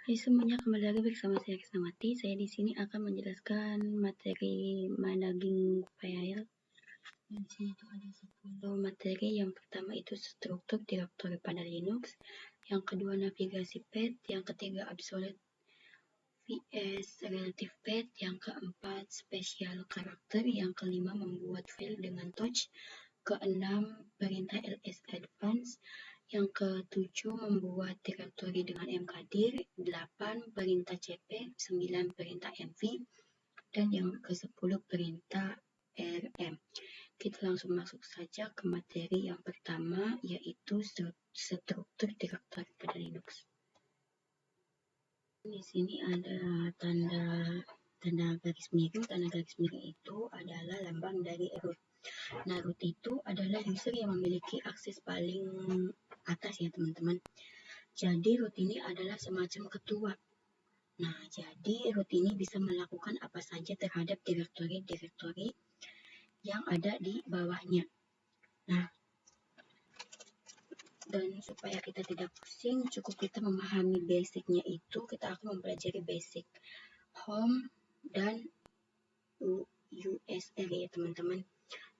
Hai semuanya, kembali lagi bersama saya Krisnawati. Saya di sini akan menjelaskan materi managing file. Di sini itu ada 10 materi. Yang pertama itu struktur direktori pada Linux, yang kedua navigasi path, yang ketiga absolute vs relative path, yang keempat spesial karakter, yang kelima membuat file dengan touch, keenam perintah ls advance, yang ketujuh membuat direktori dengan mkdir, 8 perintah cp, 9 perintah mv, dan yang ke-10 perintah rm. Kita langsung masuk saja ke materi yang pertama, yaitu struktur direktori pada Linux. Di sini ada tanda garis miring. Tanda garis miring itu adalah lambang dari root. Nah, root itu adalah user yang memiliki akses paling atas ya teman-teman. Jadi root ini adalah semacam ketua. Nah, jadi root ini bisa melakukan apa saja terhadap direktori-direktori yang ada di bawahnya. Nah, dan supaya kita tidak pusing, cukup kita memahami basicnya itu, kita akan mempelajari basic home dan USR ya teman-teman.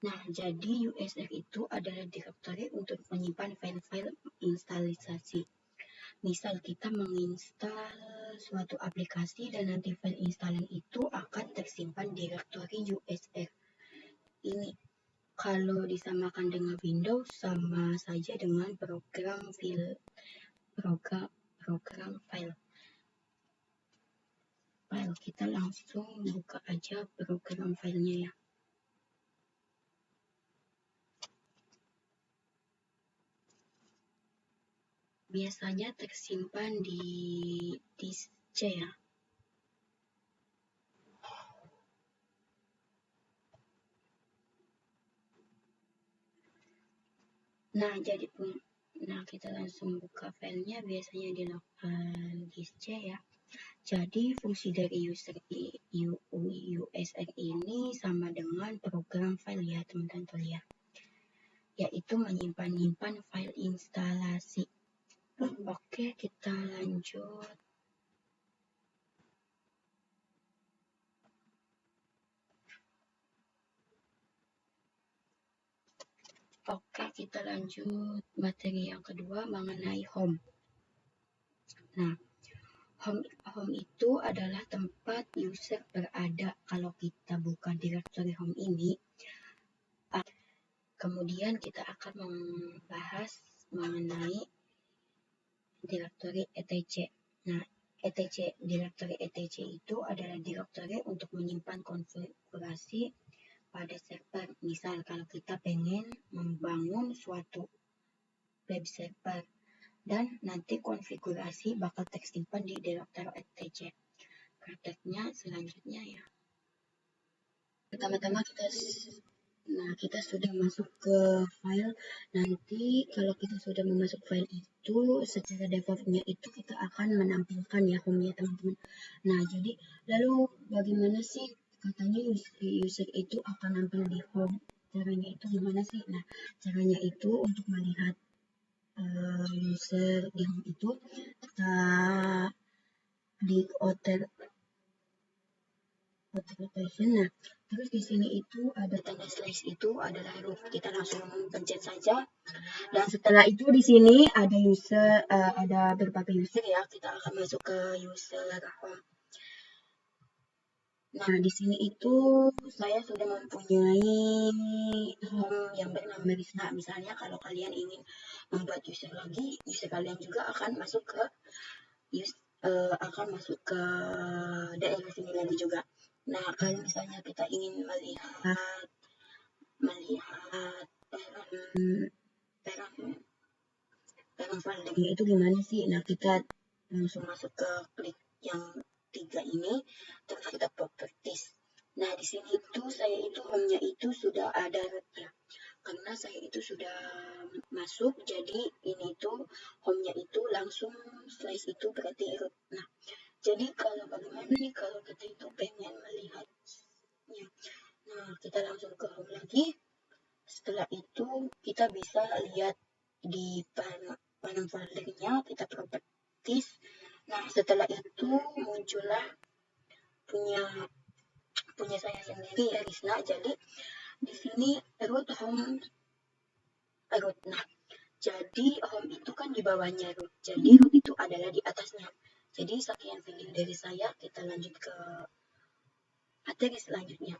Nah, jadi USR itu adalah direktori untuk menyimpan file-file instalisasi. Misal kita menginstal suatu aplikasi dan nanti file instalan itu akan tersimpan direktori USR ini. Kalau disamakan dengan Windows sama saja dengan program file. Kita langsung buka aja program filenya ya. Biasanya tersimpan di disk C ya. Nah, kita langsung buka filenya, biasanya di lokal disk C ya. Jadi fungsi dari USR ini sama dengan program file ya teman-teman ya, yaitu menyimpan file instalasi. Oke, kita lanjut. Oke, kita lanjut materi yang kedua mengenai home. Nah, home itu adalah tempat user berada. Kalau kita buka direktori home ini, kemudian kita akan membahas mengenai direktori etc. Nah, direktori etc itu adalah direktori untuk menyimpan konfigurasi pada server. Misal kalau kita pengen membangun suatu web server, dan nanti konfigurasi bakal tersimpan di direktori etc. Prakteknya selanjutnya ya. Pertama-tama kita sudah masuk ke file. Nanti kalau kita sudah memasuk file itu, secara defaultnya itu kita akan menampilkan ya home-nya teman-teman. Nah, jadi lalu bagaimana sih katanya user itu akan nampil di home? Caranya itu gimana sih? Nah, caranya itu untuk melihat user di home itu, kita di authentication. Nah, terus di sini itu ada tanda slash, itu adalah root. Kita langsung pencet saja. Dan setelah itu di sini ada ada berbagai user ya. Kita akan masuk ke user home. Nah, di sini itu saya sudah mempunyai home yang bernama Risna. Misalnya kalau kalian ingin membuat user lagi, user kalian juga akan masuk ke daerah sini lagi juga. Nah, kalau misalnya kita ingin melihat parent foldernya itu gimana sih? Nah, kita langsung masuk ke klik yang 3 ini, terus kita properties. Nah, di sini itu saya itu home-nya itu sudah ada root ya. Karena saya itu sudah masuk, jadi ini itu home-nya itu langsung slash itu berarti root. Nah, jadi kalau bagaimana nih kalau kita itu pengen melihatnya? Nah, kita langsung ke home lagi. Setelah itu kita bisa lihat di panel foldernya, kita properties. Nah, setelah itu muncullah punya saya sendiri ya Risna. Jadi di sini root home root. Nah, jadi home itu kan di bawahnya root. Jadi root itu adalah di atasnya. Jadi sekian video dari saya, kita lanjut ke materi selanjutnya.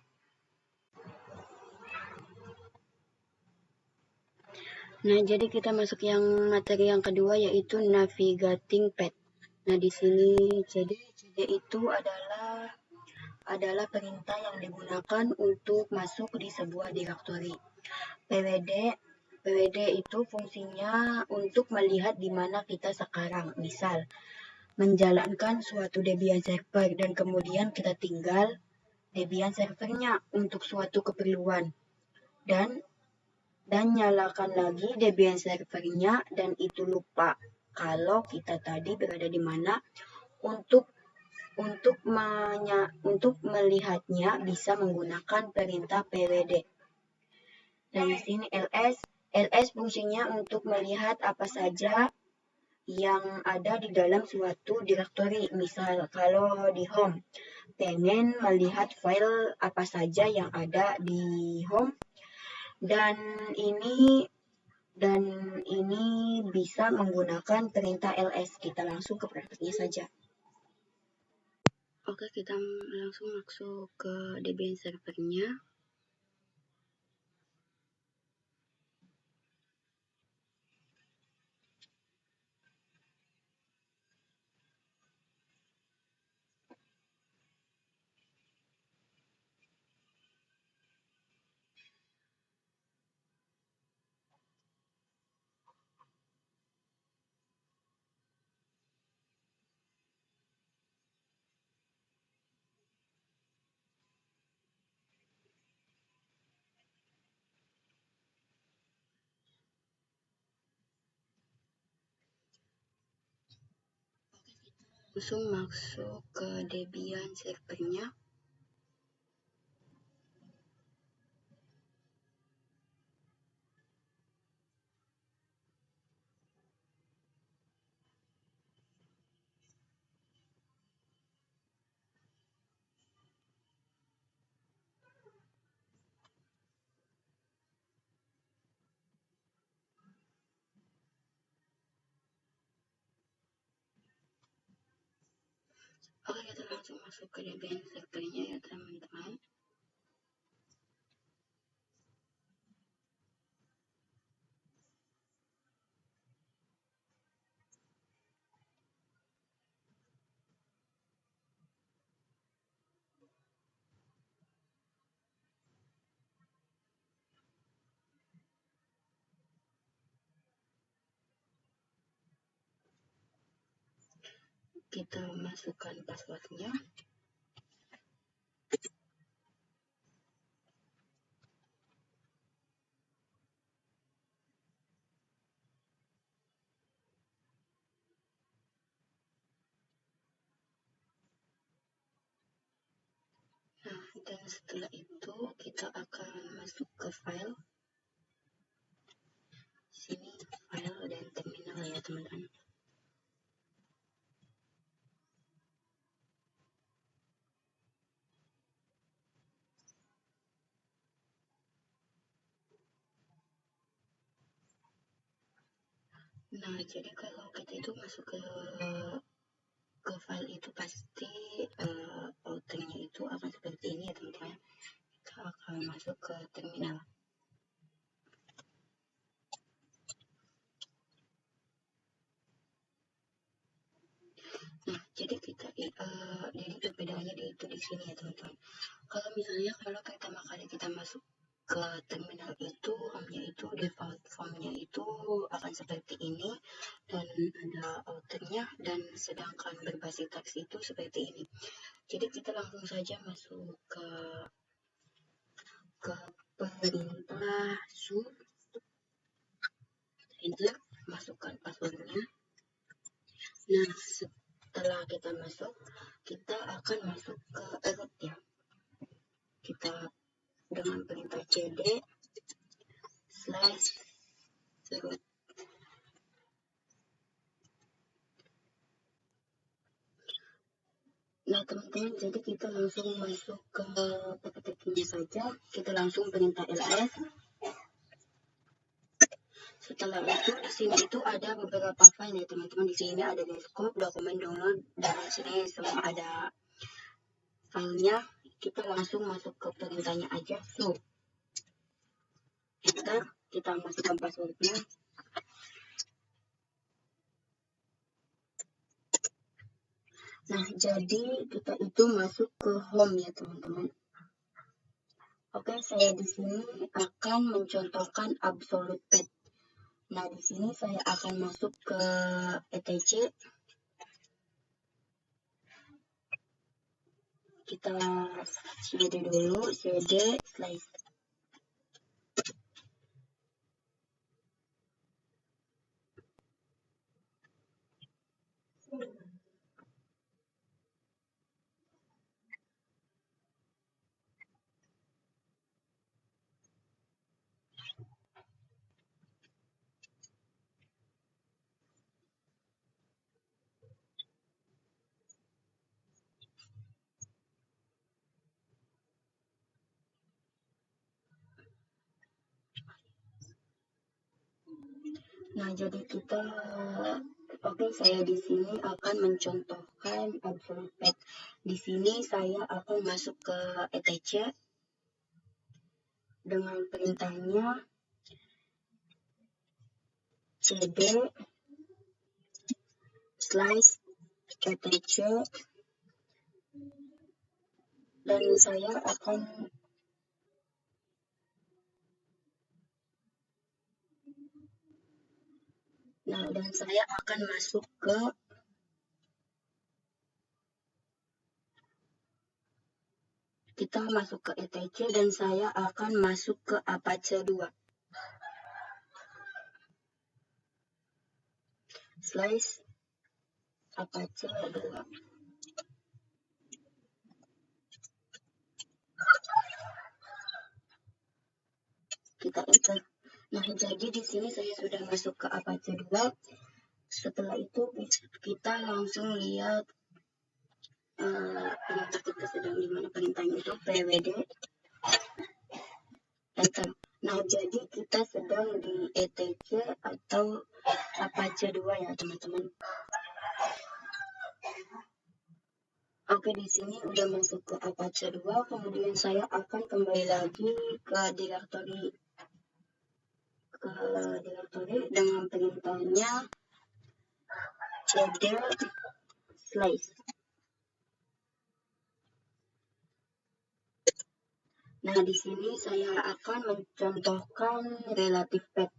Nah, jadi kita masuk yang materi yang kedua, yaitu navigating path. Nah, di sini CD itu adalah perintah yang digunakan untuk masuk di sebuah directory. PWD itu fungsinya untuk melihat di mana kita sekarang. Misal, menjalankan suatu Debian server dan kemudian kita tinggal Debian servernya untuk suatu keperluan. Dan nyalakan lagi Debian servernya dan itu lupa kalau kita tadi berada di mana. Untuk melihatnya bisa menggunakan perintah pwd. Dan di sini ls fungsinya untuk melihat apa saja yang ada di dalam suatu directory. Misal kalau di home pengen melihat file apa saja yang ada di home, dan ini bisa menggunakan perintah ls. Kita langsung ke prakteknya saja. Oke, kita langsung masuk ke Debian servernya. Langsung masuk ke Debian servernya. Oke, kita langsung masuk ke Debian servernya ya teman-teman. Kita masukkan passwordnya. Nah, dan setelah itu kita akan masuk ke file. Sini file dan terminal ya teman-teman. Nah, jadi kalau kita itu masuk ke file itu pasti outernya itu akan seperti ini ya teman-teman. Kita akan masuk ke terminal. Nah, jadi jadi perbedaannya itu di sini ya teman-teman. Kalau misalnya kalau pertama kali kita masuk ke terminal itu, home-nya itu default form-nya itu akan seperti ini dan ada outernya, dan sedangkan berbasis teks itu seperti ini. Jadi kita langsung saja masuk ke perintah sudo, enter, masukkan passwordnya. Nah, setelah kita masuk, kita akan masuk ke root ya. Kita dengan perintah cd/root. Nah teman-teman, jadi kita langsung masuk ke PPTQ-nya saja. Kita langsung perintah ls. Setelah itu di sini itu ada beberapa file ya teman-teman. Di sini ada desktop, dokumen download, dan di sini semua ada filenya. Kita langsung masuk ke perintahnya aja. So, enter, kita masukkan passwordnya. Nah, jadi kita itu masuk ke home ya teman-teman. Oke, saya di sini akan mencontohkan absolute pet. Nah, di sini saya akan masuk ke etc. Kita cd dulu, cd slice. Nah, jadi kita saya di sini akan mencontohkan absolute pet. Di sini saya akan masuk ke etc dengan perintahnya cd slice etc, dan saya akan masuk ke etc dan saya akan masuk ke Apache 2. Slice Apache 2. Kita enter. Nah, jadi di sini saya sudah masuk ke Apache 2. Setelah itu kita langsung lihat perintah kita sedang di mana. Perintahnya itu pwd enter. Nah, jadi kita sedang di etc atau Apache 2 ya teman-teman. Oke, di sini udah masuk ke Apache 2, kemudian saya akan kembali lagi ke directory dengan perintahnya cd slice. Nah, di sini saya akan mencontohkan relative pet.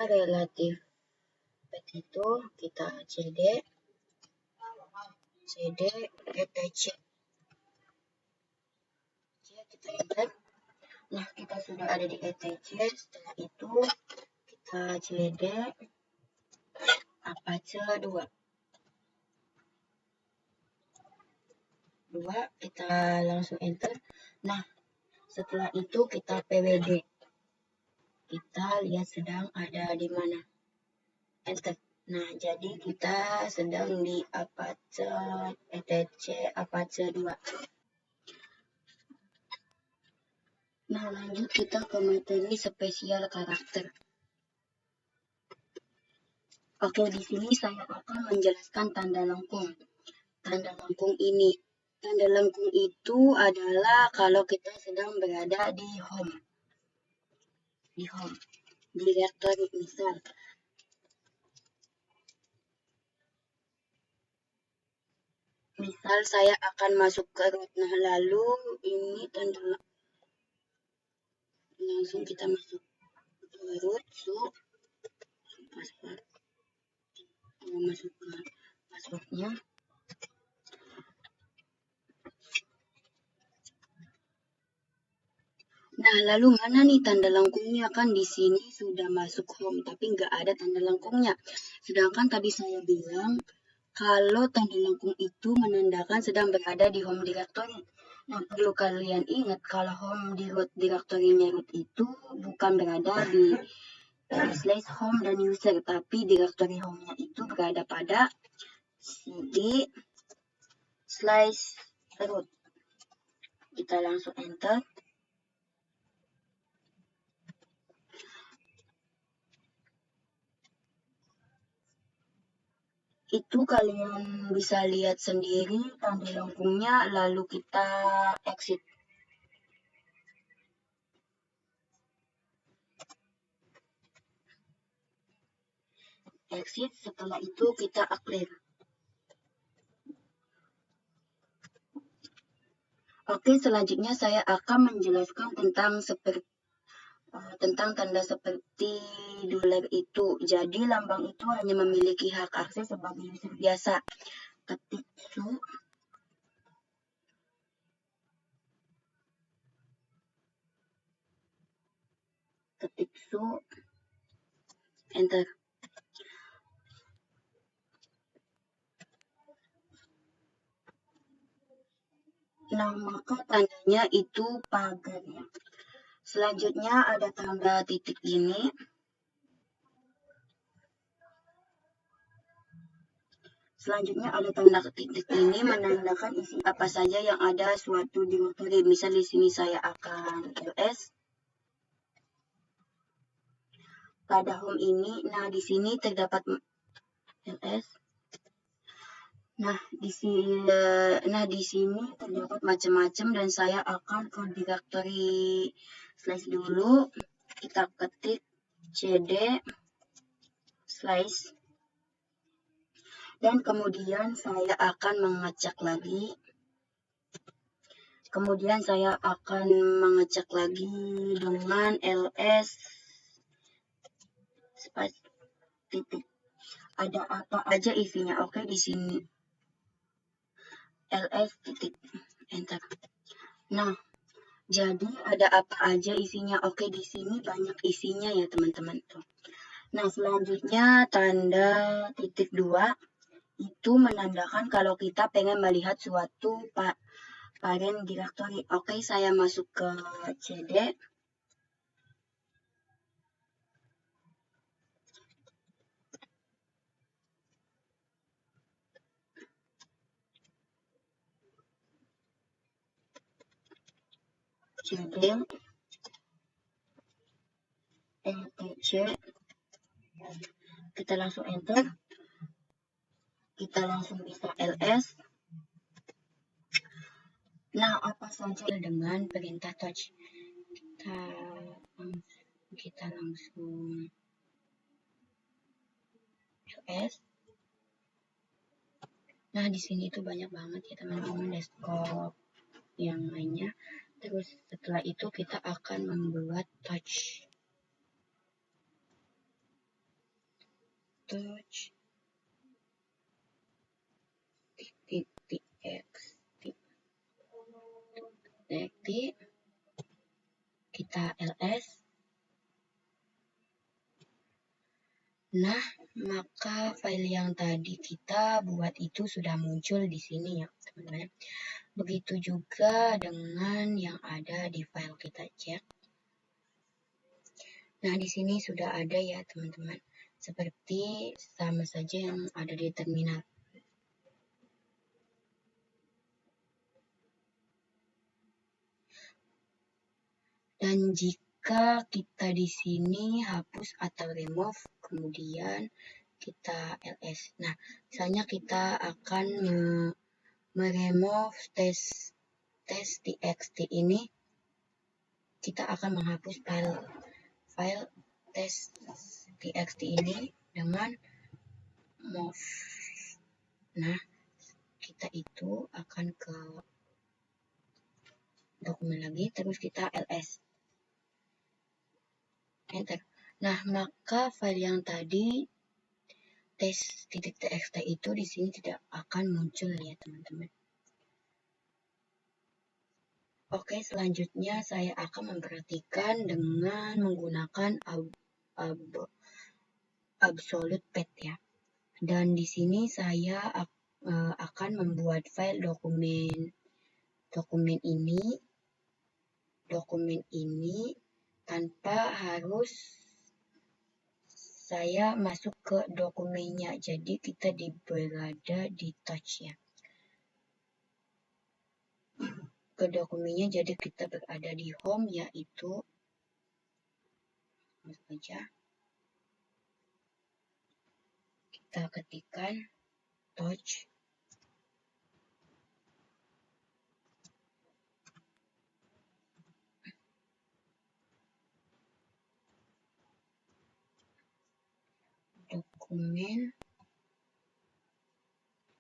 Relative pet itu kita cd etc. Kita enter. Nah, kita sudah ada di etc. Setelah itu kita cd Apache 2. Kita langsung enter. Nah, setelah itu kita pwd. Kita lihat sedang ada di mana. Enter. Nah, jadi kita sedang di Apache etc Apache 2. Nah, lanjut kita ke materi spesial karakter. Oke, di sini saya akan menjelaskan tanda lengkung. Tanda lengkung ini. Tanda lengkung itu adalah kalau kita sedang berada di home. Directory misal. Misal saya akan masuk ke root. Nah, lalu ini tanda langsung kita masuk ke root, so password. Masuk ke passwordnya. Nah, lalu mana nih tanda lengkungnya? Kan di sini sudah masuk home, tapi nggak ada tanda lengkungnya. Sedangkan tadi saya bilang, kalau tanda lengkung itu menandakan sedang berada di home directory. Nah, perlu kalian ingat kalau home di root directory-nya root itu bukan berada di slash home dan user, tapi directory home-nya itu berada pada cd slice root. Kita langsung enter. Itu kalian bisa lihat sendiri tanda lengkungnya, lalu kita exit. Exit, setelah itu kita clear. Oke, selanjutnya saya akan menjelaskan tentang tanda seperti dolar itu. Jadi lambang itu hanya memiliki hak akses sebagai user biasa. Ketik su, enter. Nah, maka tandanya itu pagar ya. Selanjutnya ada tanda titik ini. Selanjutnya ada tanda titik ini menandakan isi apa saja yang ada suatu directory. Misal di sini saya akan ls. Pada home ini, nah di sini terdapat ls. Nah di sini terdapat macam-macam dan saya akan ke directory slash dulu. Kita ketik cd slash dan kemudian saya akan mengecek lagi. Kemudian saya akan mengecek lagi dengan ls space titik. Ada apa aja isinya? Oke, di sini ls titik enter. Nah, jadi ada apa aja isinya? Oke, di sini banyak isinya ya teman-teman tuh. Nah, selanjutnya tanda titik 2 itu menandakan kalau kita pengen melihat suatu parent directory. Oke, saya masuk ke cd. cd etc. Kita langsung enter. Kita langsung bisa ls. Nah, apa saja dengan perintah touch? Kita langsung ls. Nah, di sini itu banyak banget ya teman-teman desktop yang lainnya. Terus setelah itu kita akan membuat touch txt, kita ls. Nah, maka file yang tadi kita buat itu sudah muncul di sini ya teman-teman. Begitu juga dengan yang ada di file kita cek. Nah, di sini sudah ada ya teman-teman. Seperti sama saja yang ada di terminal. Dan jika kita di sini hapus atau remove, kemudian kita ls. Nah, misalnya kita akan meremove test.txt ini, kita akan menghapus file test.txt ini dengan move. Nah, kita itu akan ke dokumen lagi, terus kita ls. Enter. Nah, maka file yang tadi test.txt itu di sini tidak akan muncul ya teman-teman. Oke, selanjutnya saya akan memperhatikan dengan menggunakan absolute path ya. Dan di sini saya akan membuat file dokumen ini tanpa harus saya masuk ke dokumennya. Jadi kita berada di touch ya. ke dokumennya. Jadi kita berada di home, yaitu masuk aja, kita ketikkan touch, dokumen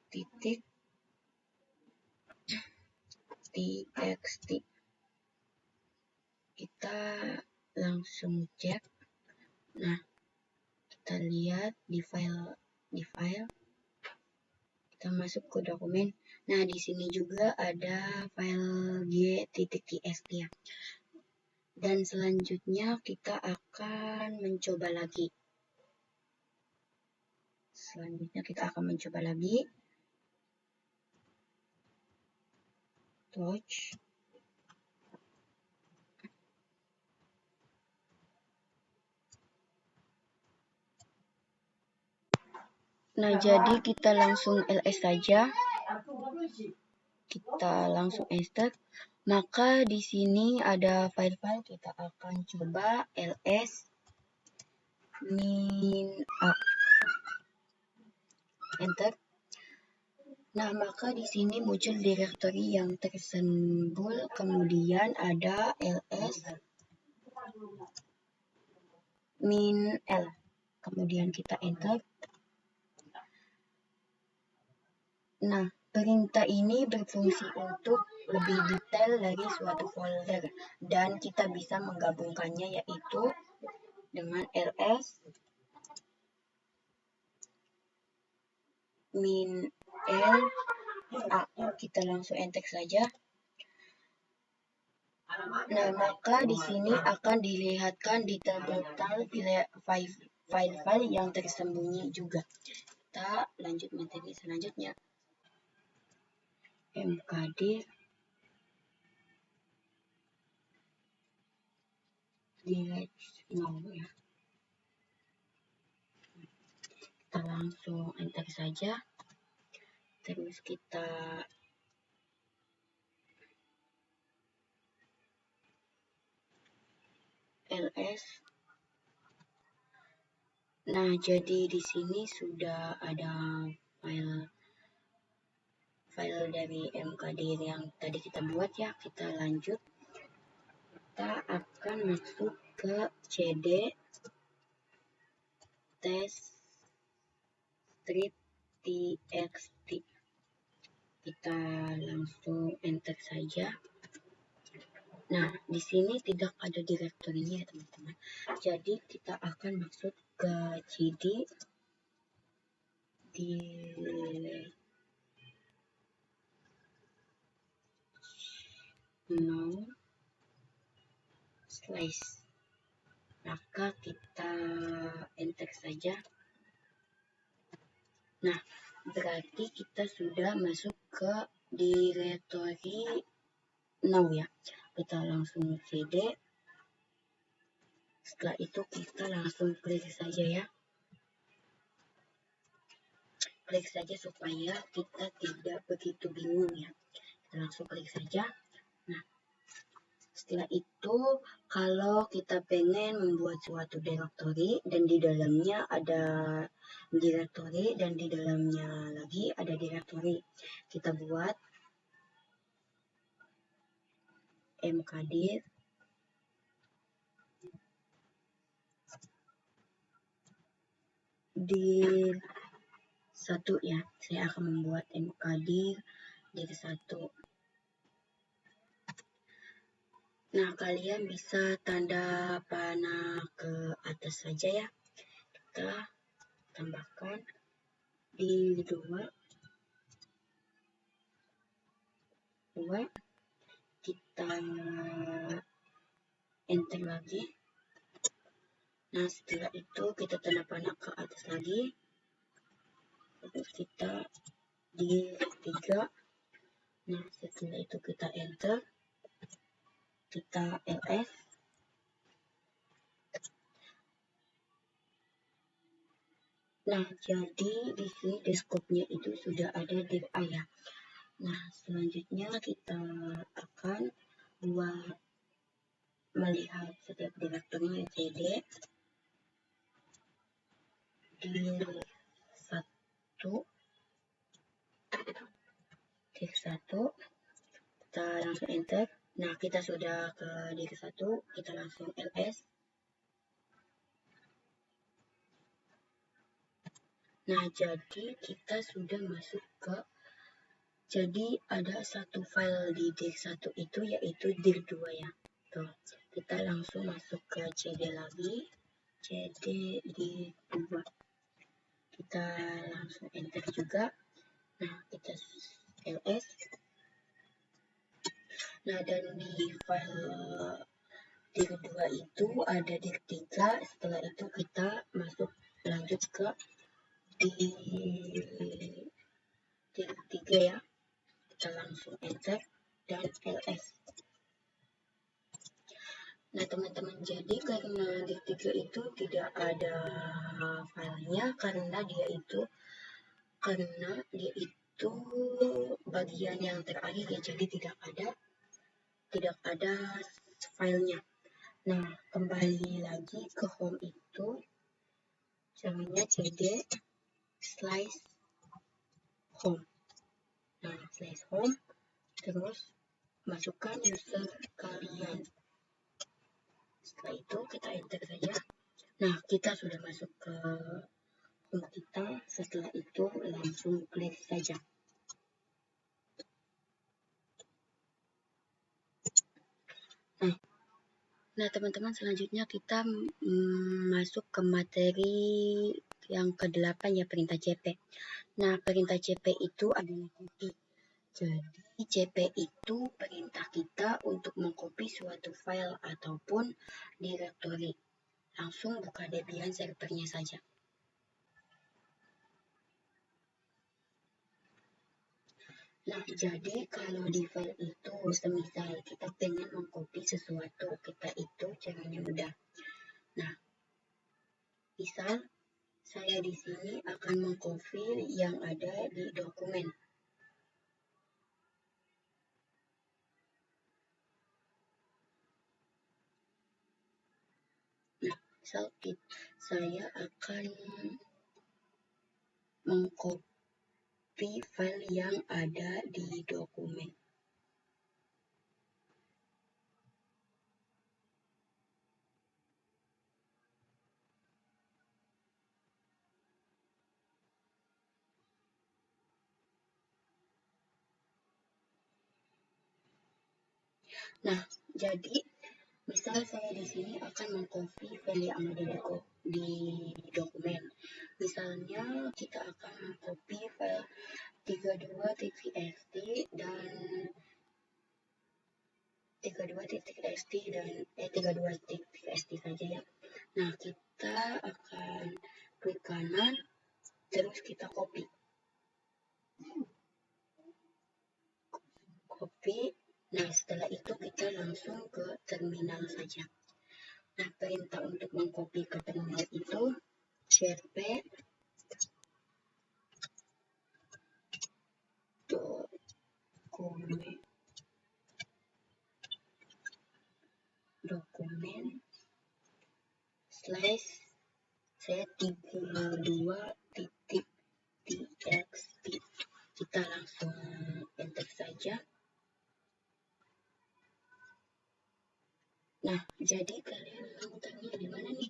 titik txt. Kita langsung cek. Nah, kita lihat di file, kita masuk ke dokumen. Nah, di sini juga ada file g.txt ya. Dan selanjutnya kita akan mencoba lagi. Touch. Nah, jadi kita langsung ls saja. Kita langsung enter. Maka di sini ada file-file, kita akan coba ls -a. Enter. Nah, maka di sini muncul directory yang tersembul, kemudian ada ls -l. Kemudian kita enter. Nah, perintah ini berfungsi untuk lebih detail dari suatu folder, dan kita bisa menggabungkannya, yaitu dengan ls -a. Kita langsung enter saja. Nah, maka di sini akan dilihatkan detail-detail file-file yang tersembunyi juga. Kita lanjut materi selanjutnya. mkdir no ya. Kita langsung enter saja. Terus kita ls. Nah, jadi di sini sudah ada file dari mkdir yang tadi kita buat ya. Kita lanjut. Kita akan masuk ke cd test_strip.txt. Kita langsung enter saja. Nah, di sini tidak ada direktorinya ya teman-teman. Jadi kita akan masuk ke cd di no slice. Maka kita enter saja. Nah, berarti kita sudah masuk ke directory now ya. Kita langsung cd. Setelah itu kita langsung klik saja ya. Klik saja supaya kita tidak begitu bingung ya. Kita langsung klik saja. Nah, setelah itu kalau kita pengen membuat suatu directory dan di dalamnya ada directory dan di dalamnya lagi ada directory, kita buat mkdir dir 1 ya. Saya akan membuat mkdir dir 1. Nah, kalian bisa tanda panah ke atas saja ya. Kita tambahkan di 2. Kita enter lagi. Nah, setelah itu kita tanda panah ke atas lagi. Terus kita di 3. Nah, setelah itu kita enter. Kita ls. Nah, jadi di sini desktopnya itu sudah ada dir A ya. Nah, selanjutnya kita akan melihat setiap direkturnya cd dir 1 kita langsung enter. Nah, kita sudah ke dir 1, kita langsung ls. Nah, jadi kita sudah masuk ke, jadi ada satu file di dir 1 itu, yaitu dir 2 ya. Tuh, kita langsung masuk ke cd lagi, cd dir 2. Kita langsung enter juga. Nah, kita ls. Nah, dan di file dir 2 itu ada dir 3. Setelah itu kita lanjut ke dir 3 ya. Kita langsung enter dan ls. Nah, teman-teman, jadi karena dir 3 itu tidak ada filenya karena dia itu bagian yang terakhir ya, jadi tidak ada filenya. Nah, kembali lagi ke home itu caranya cd slash home. Nah, slash home, terus masukkan user kalian. Setelah itu kita enter saja. Nah, kita sudah masuk ke home kita. Setelah itu langsung klik saja. Nah, teman-teman, selanjutnya kita masuk ke materi yang ke-8 ya, perintah cp. Nah, perintah cp itu adalah copy. Jadi cp itu perintah kita untuk mengcopy suatu file ataupun directory. Langsung buka Debian servernya saja. Nah, jadi kalau di file itu, semisal kita pengen mengcopy sesuatu, kita itu caranya mudah. Nah, misal saya di sini akan mengcopy yang ada di dokumen. Nah, misal saya akan mengcopy file yang ada di dokumen. Nah, jadi misal saya di sini akan mengcopy file yang ada di dokumen. Misalnya kita akan mengcopy file 32.txt dan 32.txt saja ya. Nah, kita akan klik kanan, terus kita copy. Nah, setelah itu kita langsung ke terminal saja. Nah, perintah untuk mengcopy ke terminal itu cp dokumen slash c32.txt. Kita langsung enter saja. Nah, jadi kalian mau taruhnya di mana nih?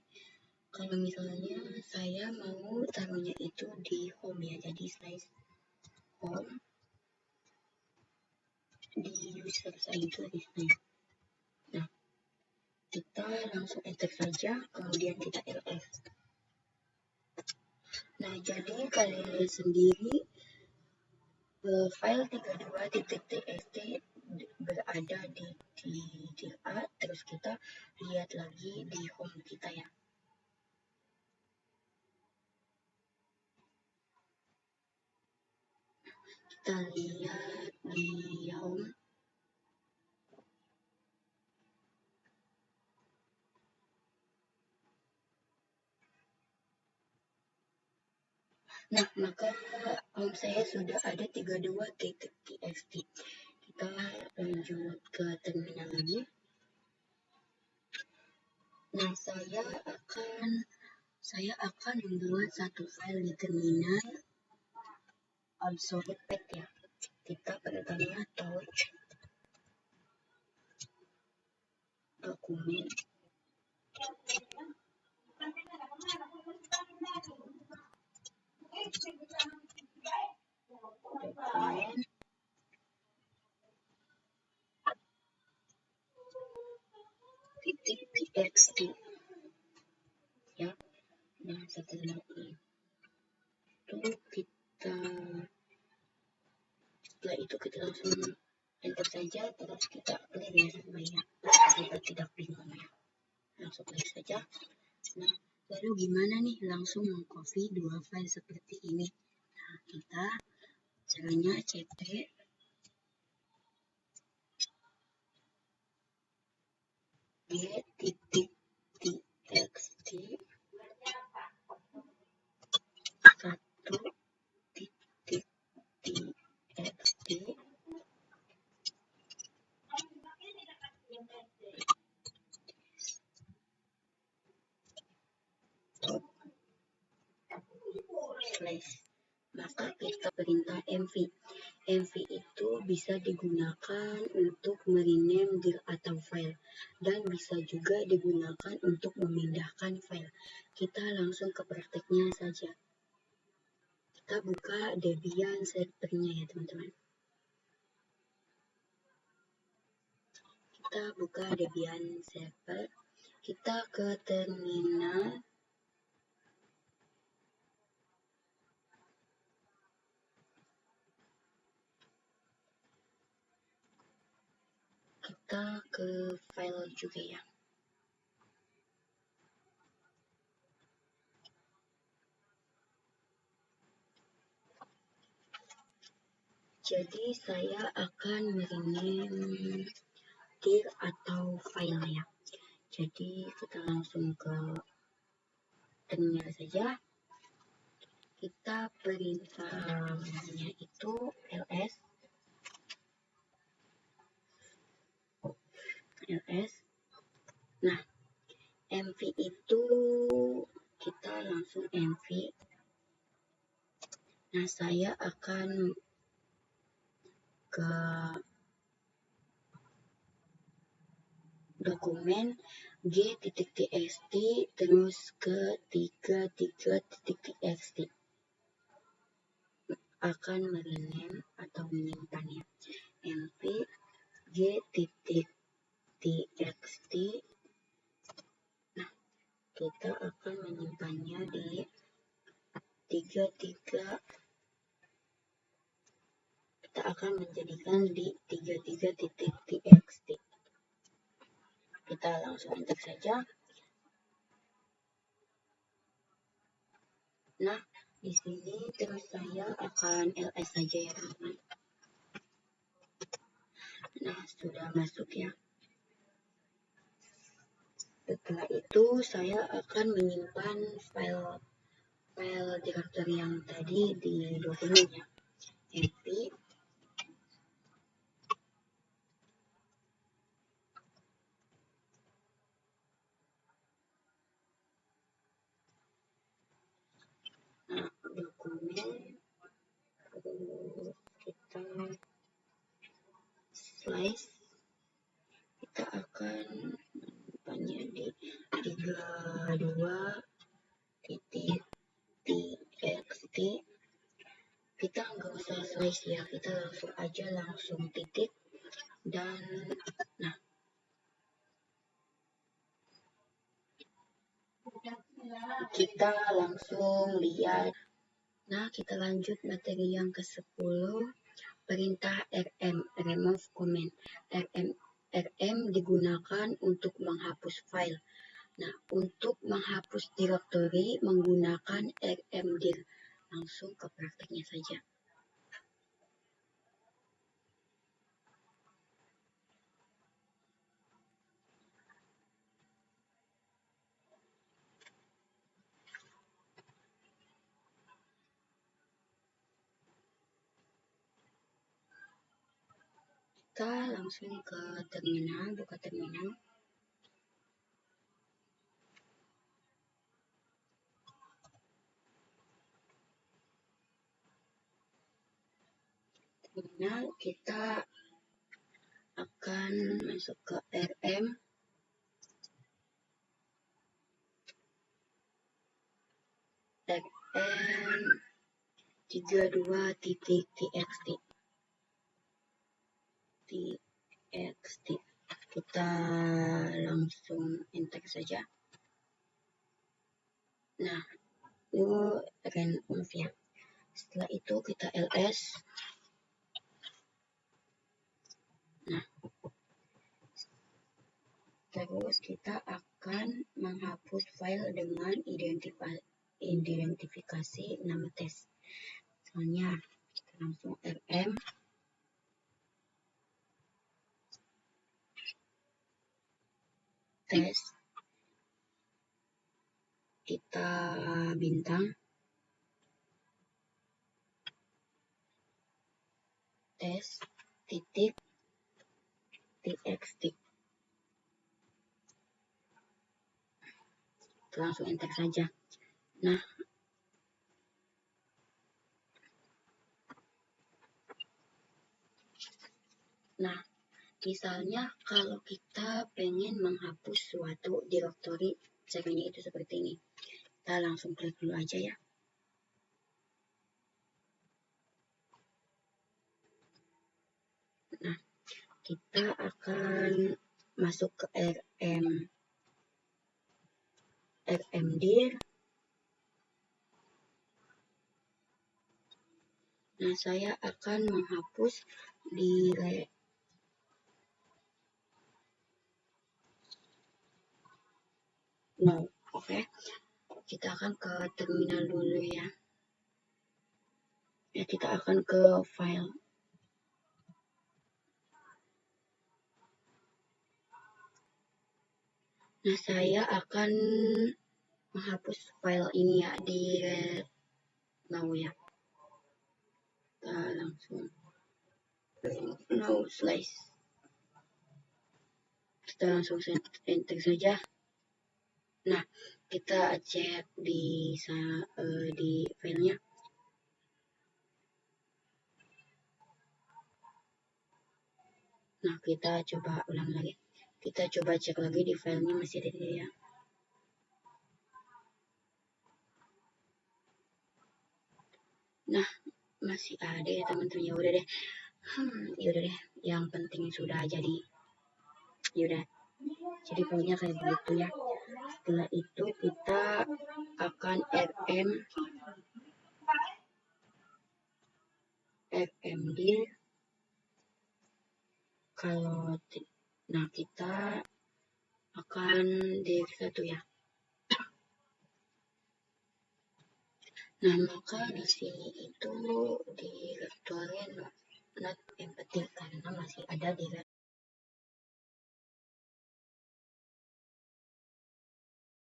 Kalau misalnya saya mau taruhnya itu di home ya, jadi slash home di user saya itu di sini. Nah, kita langsung enter saja, kemudian kita ls. Nah, jadi kalian lihat sendiri file 32.txt berada di dir A, terus kita lihat lagi di home kita ya. Kita lihat di home. Nah, maka Saya sudah ada 32.txt. Kita lanjut ke terminal lagi. Nah, saya akan membuat satu file di terminal Absolute Pad ya. Kita pertama touch dokumen .txt ya. Nah, setelah itu kita langsung enter saja, terus kita klik ya supaya kita tidak bingung ya. Langsung klik saja. Nah, lalu gimana nih langsung mengcopy dua file seperti ini? Nah, kita caranya cp g.txt 1.txt slash, maka kita perintah mv. mv itu bisa digunakan untuk merename dir atau file, dan bisa juga digunakan untuk memindahkan file. Kita langsung ke prakteknya saja. Kita buka Debian servernya ya teman-teman. Kita buka Debian server, kita ke terminal, kita ke file juga ya. Jadi saya akan merename dir atau file ya. Jadi kita langsung ke terminal saja. Kita perintahnya itu ls. Nah, mv itu kita langsung mv. Nah, saya akan ke dokumen g.txt terus ke 33.txt. Akan merename atau menyimpannya mv g.txt. Nah, kita akan menyimpannya di 33, kita akan menjadikan di 33.txt. Kita langsung enter saja. Nah, di sini terus saya akan ls saja ya teman-teman. Nah, sudah masuk ya. Setelah itu saya akan menyimpan file directory yang tadi di dokumennya mv dokumen, kita slice, kita akan menyimpannya di 32.txt. Kita nggak usah slice ya, kita langsung titik, dan nah, kita langsung lihat. Nah, kita lanjut materi yang ke-10, perintah rm, remove comment. rm digunakan untuk menghapus file. Nah, untuk menghapus directory menggunakan rmdir. Langsung ke prakteknya saja. kita langsung ke terminal, buka terminal. Terminal kita akan masuk ke rm rm32.txt kita langsung enter saja. Nah, itu akan off ya. Setelah itu kita ls. Nah, terus kita akan menghapus file dengan identifikasi nama tes. Misalnya kita langsung rm tes, kita bintang tes titik txt. Langsung enter saja. Nah, misalnya kalau kita pengen menghapus suatu direktori, caranya itu seperti ini. Kita langsung klik dulu aja ya. Nah, kita akan masuk ke rmdir. Nah, saya akan menghapus oke. Kita akan ke terminal dulu ya. Kita akan ke file. Nah, saya akan menghapus file ini ya di ya. Kita langsung slice. Kita langsung enter saja. Nah, kita cek di filenya. Nah, kita coba ulang lagi. Kita coba cek lagi di filenya masih ada ya. Nah, masih ada ya teman-teman. Ya udah deh. Yaudah deh. Yang penting sudah jadi. Yaudah. Jadi pokoknya kayak begitu ya. Setelah itu kita akan rmd. Nah, kita akan dir1 ya. Nah, maka di sini itu direktorinya not empty karena masih ada